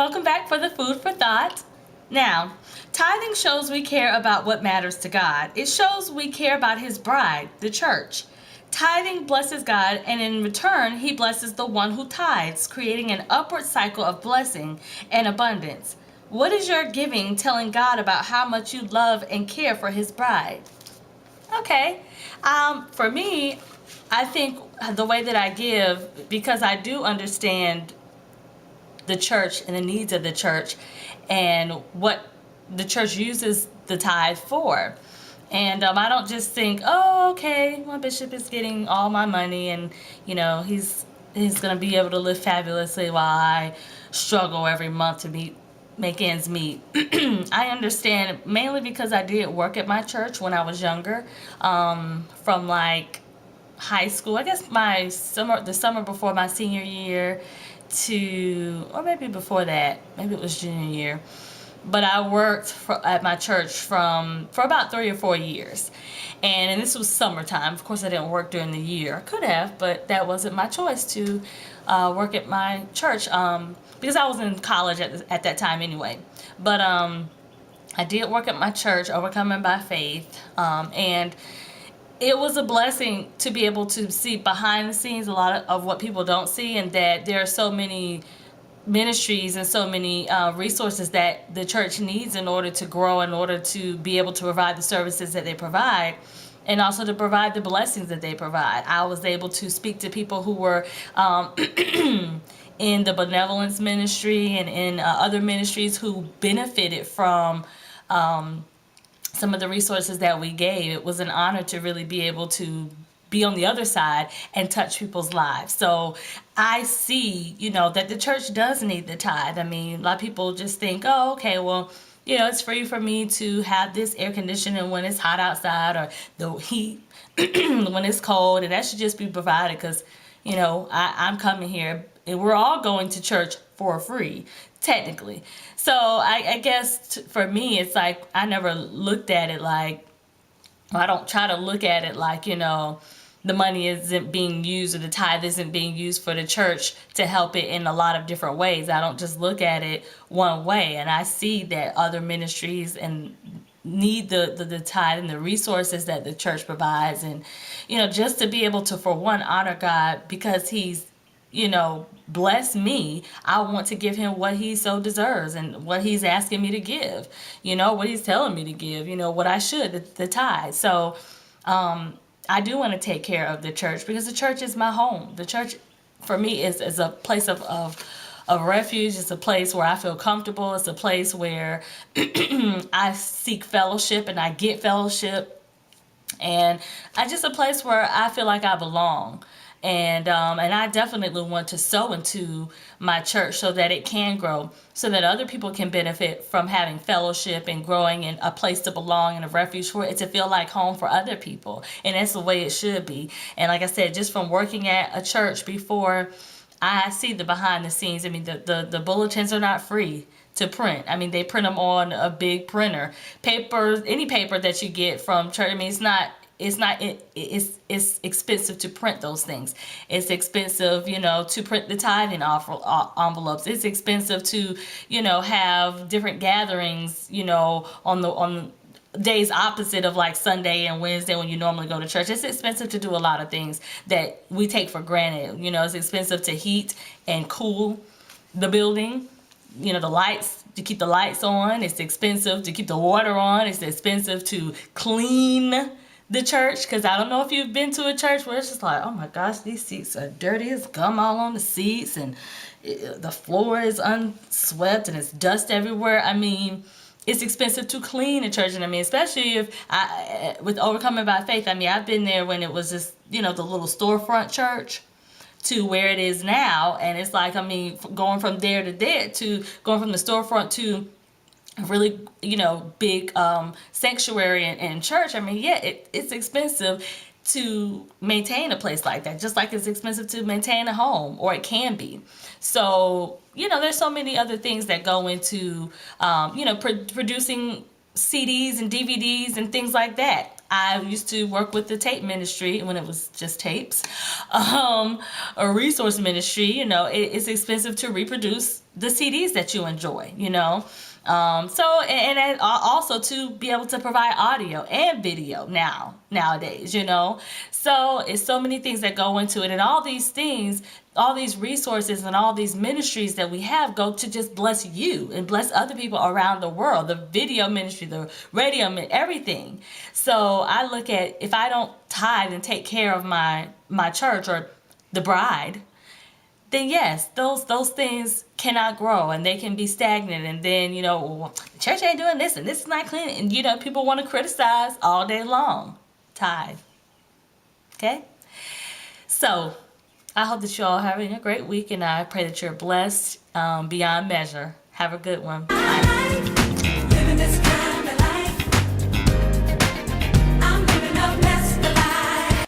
welcome back for the food for thought. Now, tithing shows we care about what matters to God. It shows we care about His bride, the church. Tithing blesses God, and in return, He blesses the one who tithes, creating an upward cycle of blessing and abundance. What is your giving telling God about how much you love and care for His bride? Okay. For me, I think the way that I give, because I do understand the church and the needs of the church and what the church uses the tithe for. And I don't just think, oh, okay, my bishop is getting all my money and, he's going to be able to live fabulously while I struggle every month to make ends meet. I understand mainly because I did work at my church when I was younger, from like high school, I guess the summer before my senior year or maybe before that, maybe it was junior year. But I worked at my church for about 3 or 4 years. And this was summertime. Of course, I didn't work during the year. I could have, but that wasn't my choice to work at my church, because I was in college at that time anyway. But I did work at my church, Overcoming by Faith, and it was a blessing to be able to see behind the scenes a lot of what people don't see, and that there are so many ministries and so many resources that the church needs in order to grow, in order to be able to provide the services that they provide, and also to provide the blessings that they provide. I was able to speak to people who were in the benevolence ministry and in other ministries who benefited from some of the resources that we gave. It was an honor to really be able to be on the other side and touch people's lives. So I see, that the church does need the tithe. I mean, a lot of people just think, oh, okay, well, it's free for me to have this air conditioning when it's hot outside, or the heat when it's cold, and that should just be provided because, I'm coming here, and we're all going to church for free, technically. So I guess for me, it's like I never looked at it like, I don't try to look at it like, the money isn't being used or the tithe isn't being used for the church to help it in a lot of different ways. I don't just look at it one way, and I see that other ministries and need the tithe and the resources that the church provides, and just to be able to, for one, honor God because He's bless me. I want to give Him what He so deserves and what He's asking me to give, what He's telling me to give, what I should, the tithe. So I do want to take care of the church because the church is my home. The church for me is a place of refuge. It's a place where I feel comfortable. It's a place where I seek fellowship and I get fellowship, and it's just a place where I feel like I belong. And I definitely want to sow into my church so that it can grow, so that other people can benefit from having fellowship and growing in a place to belong and a refuge for it to feel like home for other people. And that's the way it should be. And like I said, just from working at a church before, I see the behind the scenes. I mean, the bulletins are not free to print. I mean, they print them on a big printer. Any paper that you get from church, I mean, it's expensive to print those things. It's expensive, to print the tithing envelopes. It's expensive to, have different gatherings, on days opposite of like Sunday and Wednesday when you normally go to church. It's expensive to do a lot of things that we take for granted. It's expensive to heat and cool the building. The lights, to keep the lights on. It's expensive to keep the water on. It's expensive to clean the church, because I don't know if you've been to a church where it's just like, oh my gosh, these seats are dirty. It's gum all on the seats, and the floor is unswept, and it's dust everywhere. I mean, it's expensive to clean a church, and I mean, especially with Overcoming by Faith. I mean, I've been there when it was just the little storefront church to where it is now, and it's like, I mean, going from there to there, to going from the storefront to really big sanctuary and church. I mean, yeah, it's expensive to maintain a place like that, just like it's expensive to maintain a home, or it can be. So there's so many other things that go into producing CDs and DVDs and things like that. I used to work with the tape ministry when it was just tapes, a resource ministry. It's expensive to reproduce the CDs that you enjoy. And also to be able to provide audio and video nowadays. So it's so many things that go into it, and all these things, all these resources and all these ministries that we have go to just bless you and bless other people around the world. The video ministry, the radio, everything. So I look at, if I don't tithe and take care of my church or the bride, then yes, those things cannot grow, and they can be stagnant. And then, well, the church ain't doing this and this is not clean, and people want to criticize all day long. Tithe. Okay? So I hope that you all are having a great week, and I pray that you're blessed beyond measure. Have a good one. Bye.